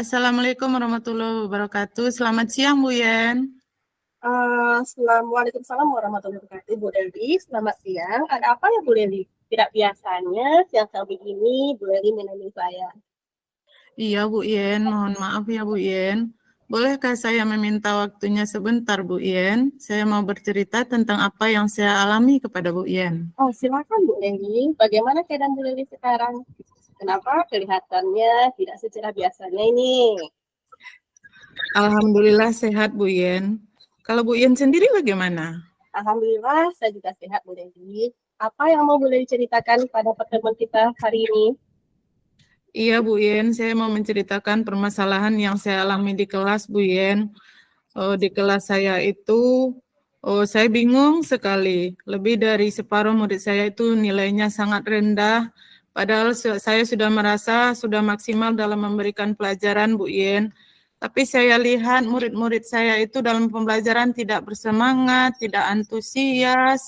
Assalamualaikum warahmatullahi wabarakatuh. Selamat siang, Bu Yen. Waalaikumsalam warahmatullahi wabarakatuh, Bu Dewi. Selamat siang. Ada apa ya, Bu Dewi? Tidak biasanya siang-siang begini, Bu Dewi menemui saya. Iya, Bu Yen. Mohon maaf ya, Bu Yen. Bolehkah saya meminta waktunya sebentar, Bu Yen? Saya mau bercerita tentang apa yang saya alami kepada Bu Yen. Oh, silakan, Bu Dewi. Bagaimana keadaan Bu Dewi sekarang? Kenapa kelihatannya tidak secerah biasanya ini? Alhamdulillah sehat, Bu Yen. Kalau Bu Yen sendiri bagaimana? Alhamdulillah, saya juga sehat, Bu Dewi. Apa yang mau Bu Dewi ceritakan pada pertemuan kita hari ini? Iya, Bu Yen. Saya mau menceritakan permasalahan yang saya alami di kelas, Bu Yen. Di kelas saya itu, saya bingung sekali. Lebih dari separuh murid saya itu nilainya sangat rendah. Padahal saya sudah merasa sudah maksimal dalam memberikan pelajaran, Bu Yen. Tapi saya lihat murid-murid saya itu dalam pembelajaran tidak bersemangat, tidak antusias.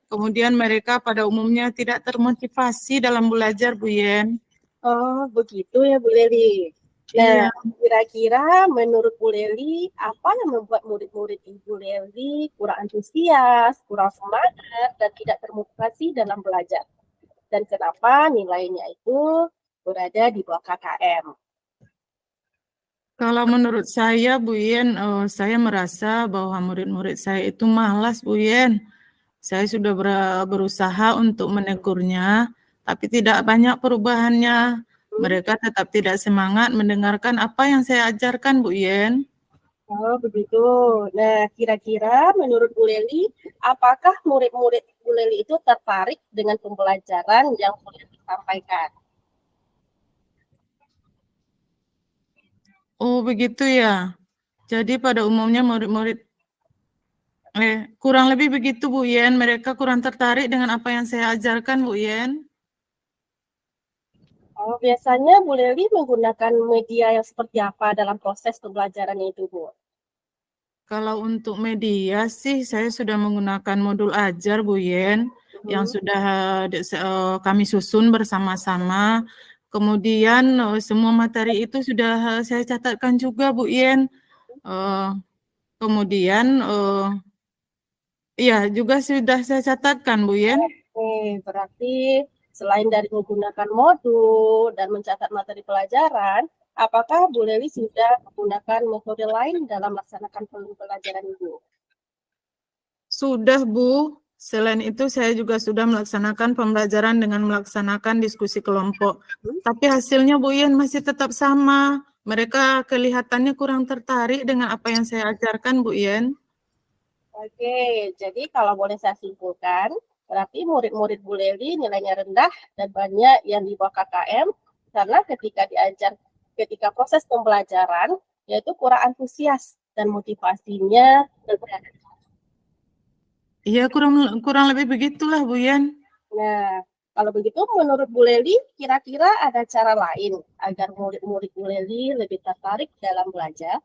Kemudian mereka pada umumnya tidak termotivasi dalam belajar, Bu Yen. Oh, begitu ya, Bu Dewi. Nah, Iya. kira-kira menurut Bu Leli, apa yang membuat murid-murid Ibu Leli kurang antusias, kurang semangat, dan tidak termotivasi dalam belajar? Dan kenapa nilainya itu berada di bawah KKM? Kalau menurut saya, Bu Yen, saya merasa bahwa murid-murid saya itu malas, Bu Yen. Saya sudah berusaha untuk menegurnya, tapi tidak banyak perubahannya. Hmm? Mereka tetap tidak semangat mendengarkan apa yang saya ajarkan, Bu Yen. Oh, begitu. Nah, kira-kira menurut Bu Leli, apakah murid-murid Bu Leli itu tertarik dengan pembelajaran yang Bu Leli sampaikan? Oh, begitu ya. Jadi pada umumnya murid-murid kurang lebih begitu, Bu Yen. Mereka kurang tertarik dengan apa yang saya ajarkan, Bu Yen. Oh, biasanya Bu Leli menggunakan media yang seperti apa dalam proses pembelajaran itu, Bu? Kalau untuk media sih saya sudah menggunakan modul ajar, Bu Yen, yang Hmm. sudah kami susun bersama-sama. Kemudian semua materi itu sudah saya catatkan juga, Bu Yen. Eh, kemudian iya juga sudah saya catatkan, Bu Yen. Berarti selain dari menggunakan modul dan mencatat materi pelajaran, apakah Bu Leli sudah menggunakan metode lain dalam melaksanakan pembelajaran Ibu? Sudah, Bu. Selain itu saya juga sudah melaksanakan pembelajaran dengan melaksanakan diskusi kelompok. Hmm? Tapi hasilnya, Bu Yen, masih tetap sama. Mereka kelihatannya kurang tertarik dengan apa yang saya ajarkan, Bu Yen. Oke, jadi kalau boleh saya simpulkan, berarti murid-murid Bu Leli nilainya rendah dan banyak yang di bawah KKM karena ketika proses pembelajaran, yaitu kurang antusias dan motivasinya rendah. Iya, kurang kurang lebih begitulah, Bu Yen. Nah, kalau begitu menurut Bu Leli, kira-kira ada cara lain agar murid-murid Bu Leli lebih tertarik dalam belajar?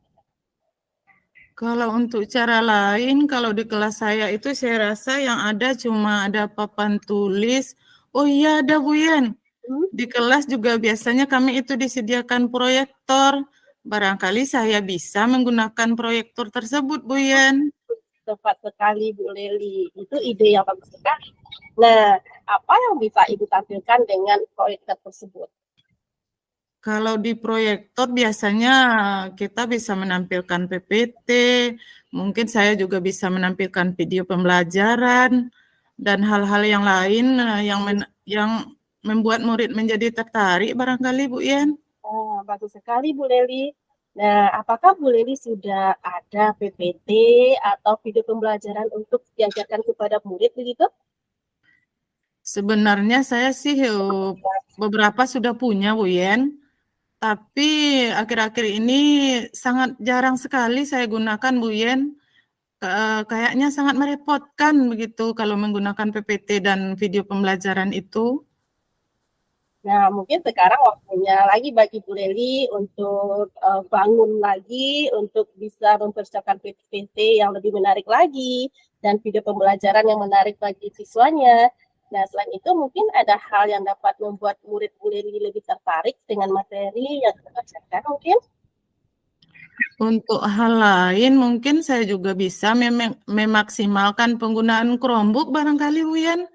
Kalau untuk cara lain, kalau di kelas saya itu saya rasa yang ada cuma ada papan tulis. Oh iya, ada, Bu Yen. Hmm? Di kelas juga biasanya kami itu disediakan proyektor. Barangkali saya bisa menggunakan proyektor tersebut, Bu Yen. Tepat sekali Bu Leli, itu ide yang bagus sekali. Nah, apa yang bisa Ibu tampilkan dengan proyektor tersebut? Kalau di proyektor biasanya kita bisa menampilkan PPT, mungkin saya juga bisa menampilkan video pembelajaran dan hal-hal yang lain yang membuat murid menjadi tertarik barangkali, Bu Yen. Bagus sekali Bu Leli. Nah, apakah Bu Leli sudah ada PPT atau video pembelajaran untuk diajarkan kepada murid begitu? Sebenarnya saya sih beberapa sudah punya, Bu Yen. Tapi akhir-akhir ini sangat jarang sekali saya gunakan, Bu Yen. Kayaknya sangat merepotkan begitu kalau menggunakan PPT dan video pembelajaran itu. Nah, mungkin sekarang waktunya lagi bagi Bu Leli untuk bangun lagi, untuk bisa mempersiapkan PPT yang lebih menarik lagi, dan video pembelajaran yang menarik bagi siswanya. Nah, selain itu mungkin ada hal yang dapat membuat murid Bu Leli lebih tertarik dengan materi yang kita ajarkan mungkin. Untuk hal lain mungkin saya juga bisa memaksimalkan penggunaan Chromebook barangkali Bu Yen.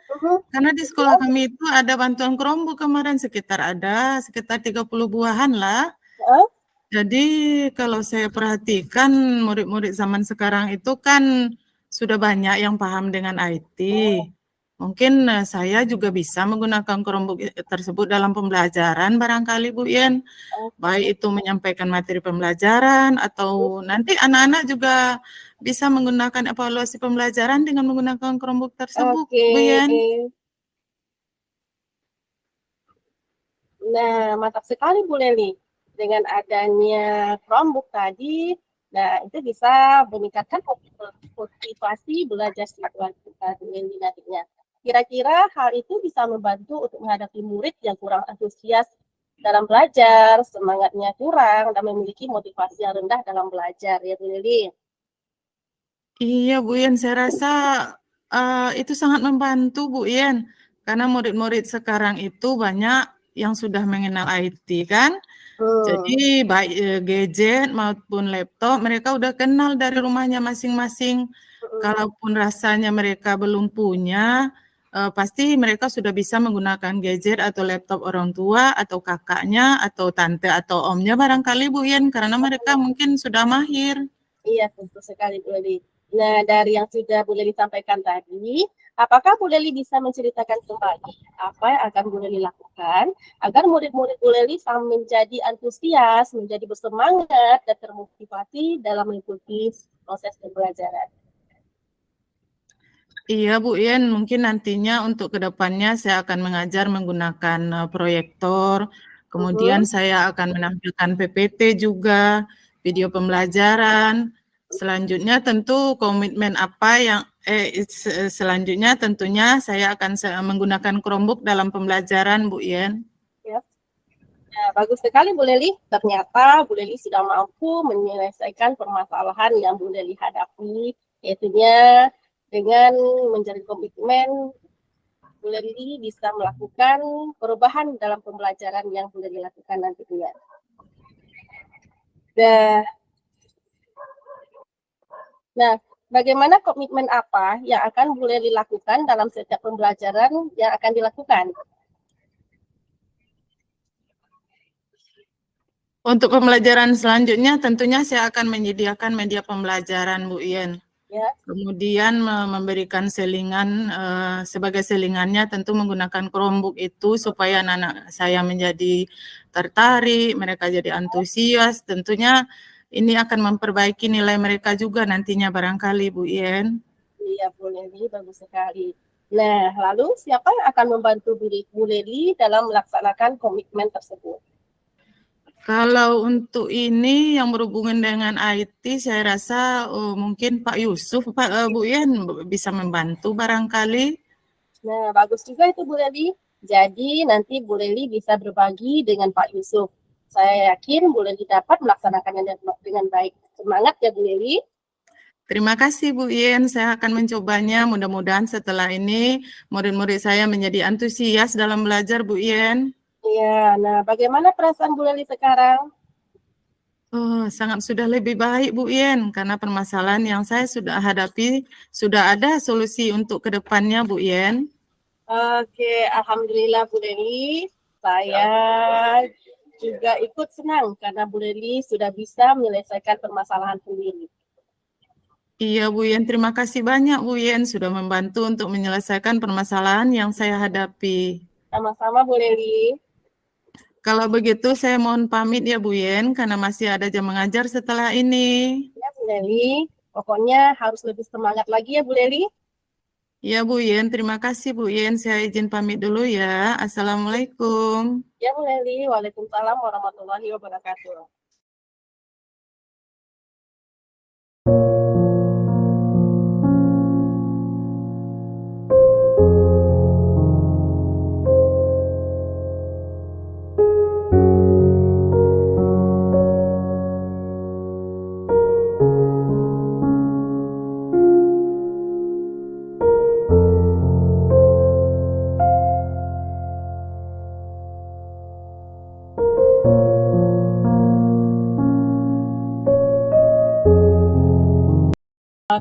Karena di sekolah kami itu ada bantuan Chromebook kemarin sekitar 30 buahan lah. Heeh. Jadi kalau saya perhatikan murid-murid zaman sekarang itu kan sudah banyak yang paham dengan IT. Mungkin saya juga bisa menggunakan Chromebook tersebut dalam pembelajaran barangkali Bu Yen. Baik itu menyampaikan materi pembelajaran atau nanti anak-anak juga bisa menggunakan evaluasi pembelajaran dengan menggunakan Chromebook tersebut, Oke. Bu Yen. Nah, mantap sekali Bu Leli. Dengan adanya Chromebook tadi, nah itu bisa meningkatkan motivasi belajar siswa kita Bu Leli nantinya. Kira-kira hal itu bisa membantu untuk menghadapi murid yang kurang antusias dalam belajar, semangatnya kurang, dan memiliki motivasi yang rendah dalam belajar, ya Bu Leli. Iya Bu Yen, saya rasa itu sangat membantu Bu Yen. Karena murid-murid sekarang itu banyak yang sudah mengenal IT kan. Jadi baik gadget maupun laptop mereka udah kenal dari rumahnya masing-masing. Kalaupun rasanya mereka belum punya, pasti mereka sudah bisa menggunakan gadget atau laptop orang tua atau kakaknya atau tante atau omnya barangkali Bu Yen karena mereka mungkin sudah mahir. Iya, tentu sekali Bu Leli. Nah, dari yang sudah Bu Leli sampaikan tadi, apakah Bu Leli bisa menceritakan kembali apa yang akan Bu Leli lakukan agar murid-murid Bu Leli menjadi antusias, menjadi bersemangat, dan termotivasi dalam mengikuti proses pembelajaran? Iya Bu Yen, mungkin nantinya untuk kedepannya saya akan mengajar menggunakan proyektor, kemudian saya akan menampilkan PPT juga, video pembelajaran. Selanjutnya tentu komitmen apa yang selanjutnya tentunya saya akan menggunakan Chromebook dalam pembelajaran Bu Yen. Ya. Nah, bagus sekali Bu Leli. Ternyata Bu Leli sudah mampu menyelesaikan permasalahan yang Bu Leli hadapi, yaitunya dengan menjalin komitmen. Bu Leli bisa melakukan perubahan dalam pembelajaran yang Bu Leli lakukan nantinya. Nah, bagaimana komitmen apa yang akan Bu Leli lakukan dalam setiap pembelajaran yang akan dilakukan? Untuk pembelajaran selanjutnya tentunya saya akan menyediakan media pembelajaran Bu Yen. Ya. Kemudian memberikan selingan sebagai selingannya tentu menggunakan Chromebook itu supaya anak-anak saya menjadi tertarik, mereka jadi antusias. Tentunya ini akan memperbaiki nilai mereka juga nantinya barangkali Bu Yen. Iya Bu Leli, bagus sekali. Nah, lalu siapa yang akan membantu Bu Leli dalam melaksanakan komitmen tersebut? Kalau untuk ini yang berhubungan dengan IT, saya rasa mungkin Pak Yusuf, Bu Yen bisa membantu barangkali. Nah, bagus juga itu Bu Leli. Jadi nanti Bu Leli bisa berbagi dengan Pak Yusuf. Saya yakin Bu Leli dapat melaksanakannya dengan baik. Semangat ya Bu Leli. Terima kasih Bu Yen, saya akan mencobanya. Mudah-mudahan setelah ini murid-murid saya menjadi antusias dalam belajar Bu Yen. Iya, nah bagaimana perasaan Bu Leli sekarang? Oh, sangat sudah lebih baik Bu Yen, karena permasalahan yang saya sudah hadapi, sudah ada solusi untuk kedepannya Bu Yen. Oke, Alhamdulillah Bu Leli. Saya juga ikut senang karena Bu Leli sudah bisa menyelesaikan permasalahan sendiri. Iya Bu Yen, terima kasih banyak Bu Yen sudah membantu untuk menyelesaikan permasalahan yang saya hadapi. Sama-sama Bu Leli. Kalau begitu saya mohon pamit ya Bu Yen, karena masih ada jam mengajar setelah ini. Ya Bu Leli, pokoknya harus lebih semangat lagi ya Bu Leli. Ya Bu Yen, terima kasih Bu Yen. Saya izin pamit dulu ya. Assalamualaikum. Ya Bu Leli, waalaikumsalam warahmatullahi wabarakatuh.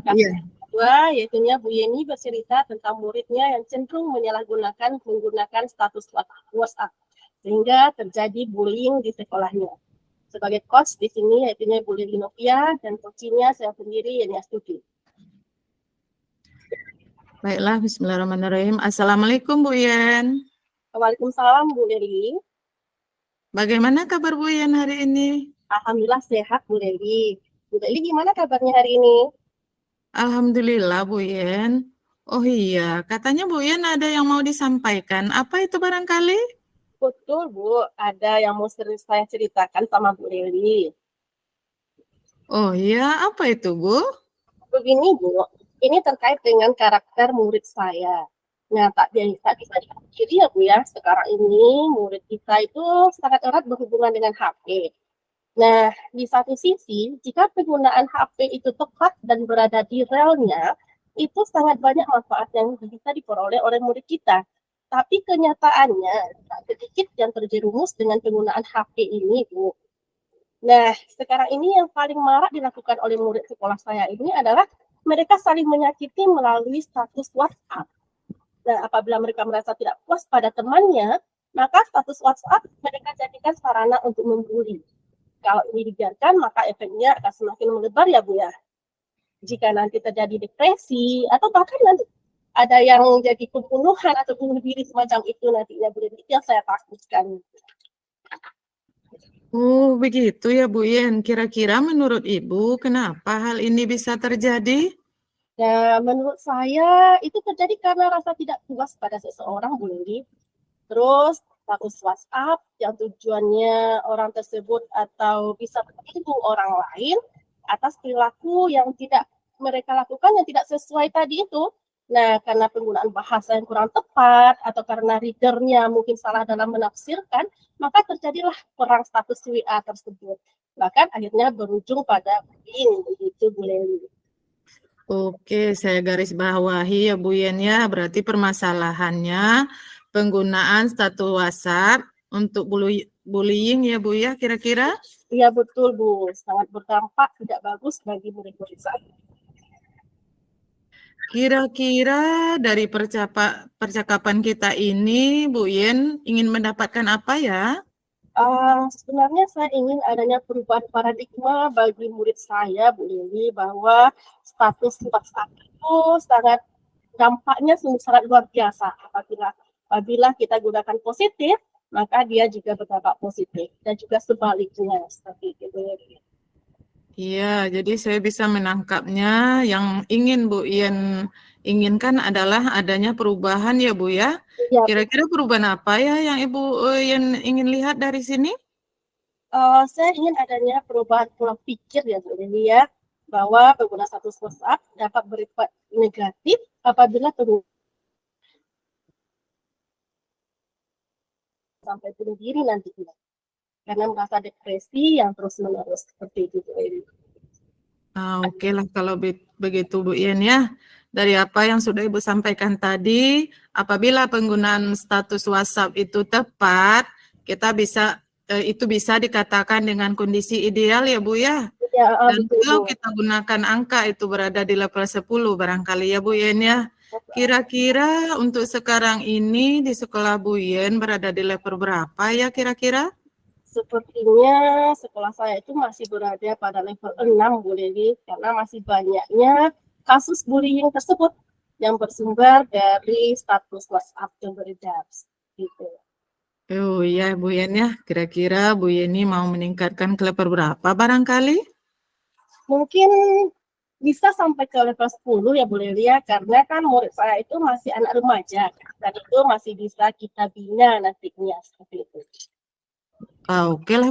Iya. Kasus kedua, yaitu Bu Yeni bercerita tentang muridnya yang cenderung menggunakan status WhatsApp sehingga terjadi bullying di sekolahnya. Sebagai coach di sini yaitu Bu Lili Novia dan coachnya saya sendiri Yeni Astuti. Baiklah, bismillahirrahmanirrahim. Assalamualaikum Bu Yen. Waalaikumsalam Bu Lili. Bagaimana kabar Bu Yen hari ini? Alhamdulillah sehat Bu Lili. Bu Lili gimana kabarnya hari ini? Alhamdulillah Bu Yen. Oh iya, katanya Bu Yen ada yang mau disampaikan. Apa itu barangkali? Betul Bu, ada yang mau saya ceritakan sama Bu Lili. Oh iya, apa itu Bu? Begini Bu, ini terkait dengan karakter murid saya. Nah, tak bisa dipungkiri ya Bu ya, sekarang ini murid kita itu sangat erat berhubungan dengan HP. Nah, di satu sisi, jika penggunaan HP itu tepat dan berada di relnya, itu sangat banyak manfaat yang bisa diperoleh oleh murid kita. Tapi kenyataannya, sedikit yang terjerumus dengan penggunaan HP ini, Bu. Nah, sekarang ini yang paling marak dilakukan oleh murid sekolah saya ini adalah mereka saling menyakiti melalui status WhatsApp. Nah, apabila mereka merasa tidak puas pada temannya, maka status WhatsApp mereka jadikan sarana untuk membuli. Kalau ini dibiarkan, maka efeknya akan semakin melebar ya Bu ya. Jika nanti terjadi depresi, atau bahkan nanti ada yang jadi pembunuhan atau bunuh diri semacam itu nantinya Bu, itu yang saya takutkan. Oh, begitu ya Bu Yen. Kira-kira menurut Ibu, kenapa hal ini bisa terjadi? Nah, menurut saya itu terjadi karena rasa tidak puas pada seseorang, Bu Lili. Terus status WhatsApp yang tujuannya orang tersebut atau bisa menyinggung orang lain atas perilaku yang tidak mereka lakukan yang tidak sesuai tadi itu. Nah, karena penggunaan bahasa yang kurang tepat atau karena readernya mungkin salah dalam menafsirkan, maka terjadilah perang status WA tersebut. Bahkan akhirnya berujung pada bullying, begitu Bu Leli. Oke, saya garis bawahi ya Bu Yen ya. Berarti permasalahannya penggunaan status WhatsApp untuk bullying ya Bu ya, kira-kira? Iya betul Bu, sangat berdampak tidak bagus bagi murid-murid saya. Kira-kira dari percakapan kita ini, Bu Yen ingin mendapatkan apa ya? Sebenarnya saya ingin adanya perubahan paradigma bagi murid saya, Bu Lili, bahwa status WhatsApp itu sangat dampaknya sangat luar biasa. Apabila kita gunakan positif, maka dia juga berdampak positif dan juga sebaliknya seperti itu. Iya, jadi saya bisa menangkapnya. Yang ingin Bu Yen inginkan adalah adanya perubahan ya Bu ya. Ya, Kira-kira perubahan apa ya yang Ibu Yen ingin lihat dari sini? saya ingin adanya perubahan pola pikir ya Bu Lili ya, bahwa pengguna status WhatsApp dapat berimpact negatif apabila sampai bunuh diri nantinya karena merasa depresi yang terus-menerus seperti itu. Oke lah kalau begitu Bu Yen ya. Dari apa yang sudah Ibu sampaikan tadi, apabila penggunaan status WhatsApp itu tepat, itu bisa dikatakan dengan kondisi ideal ya Bu ya. Ya, Dan betul, kalau Bu. kita gunakan angka itu berada di level 10 barangkali ya Bu Yen ya. Kira-kira untuk sekarang ini di sekolah Bu Yen berada di level berapa ya kira-kira? Sepertinya sekolah saya itu masih berada pada level 6 Bu Lili, karena masih banyaknya kasus bullying tersebut yang bersumber dari status WhatsApp yang beredar. Gitu. Oh iya Bu Yen ya, kira-kira Bu Yeni mau meningkatkan ke level berapa barangkali? Mungkin bisa sampai ke level 10 ya Bu Lili ya, karena kan murid saya itu masih anak remaja dan itu masih bisa kita bina nantinya seperti itu. Oke lah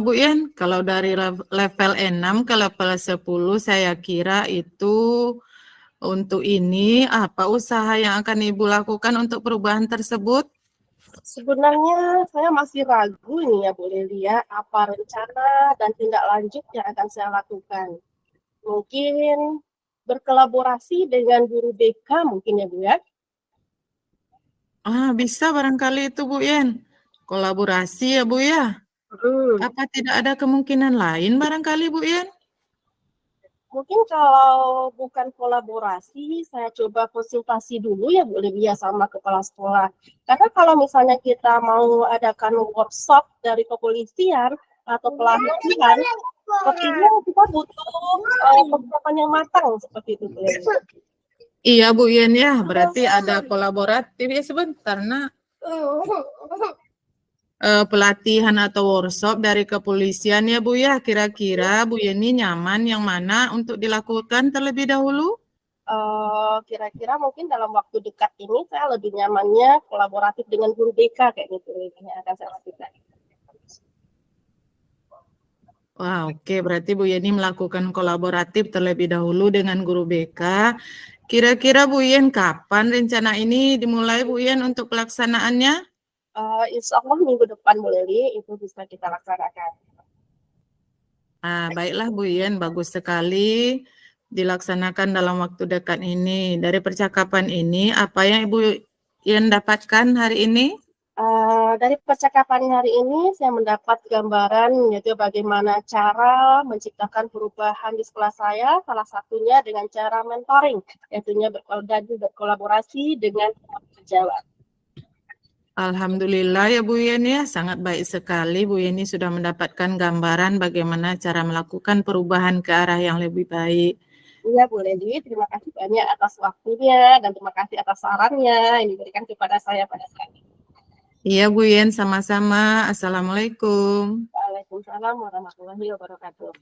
Bu Yen, kalau dari level 6 ke level 10 saya kira itu untuk ini apa usaha yang akan Ibu lakukan untuk perubahan tersebut? Sebenarnya saya masih ragu nih ya Bu Lili ya, apa rencana dan tindak lanjut yang akan saya lakukan. Mungkin berkolaborasi dengan guru BK mungkin ya Bu ya. Bisa barangkali itu Bu Yen. Kolaborasi ya Bu ya. Apa tidak ada kemungkinan lain barangkali Bu Yen? Mungkin kalau bukan kolaborasi, saya coba konsultasi dulu ya Bu Lydia sama kepala sekolah. Karena kalau misalnya kita mau adakan workshop dari kepolisian atau pelatihan, sepertinya kita butuh persiapan yang matang seperti itu Bu Lydia. Iya Bu Yen ya, berarti ada kolaboratif ya sebentar nak. Pelatihan atau workshop dari kepolisian ya Bu ya, kira-kira Bu Yeni nyaman yang mana untuk dilakukan terlebih dahulu? Kira-kira mungkin dalam waktu dekat ini saya lebih nyamannya kolaboratif dengan guru BK kayak gitu yang akan saya lakukan. Wah, oke. Berarti Bu Yeni melakukan kolaboratif terlebih dahulu dengan guru BK. Kira-kira Bu Yen kapan rencana ini dimulai Bu Yen untuk pelaksanaannya? Insya Allah minggu depan Bu Leli itu bisa kita laksanakan. Baiklah Bu Yen, bagus sekali dilaksanakan dalam waktu dekat ini. Dari percakapan ini, apa yang Ibu Yen dapatkan hari ini? Dari percakapan hari ini saya mendapat gambaran yaitu bagaimana cara menciptakan perubahan di sekolah saya, salah satunya dengan cara mentoring, yaitu berkolaborasi dengan pejabat. Alhamdulillah ya Bu Yen ya, sangat baik sekali Bu Yeni sudah mendapatkan gambaran bagaimana cara melakukan perubahan ke arah yang lebih baik. Iya Bu Leli, terima kasih banyak atas waktunya dan terima kasih atas sarannya yang diberikan kepada saya pada saat ini. Iya Bu Yen, sama-sama. Assalamualaikum. Waalaikumsalam warahmatullahi wabarakatuh.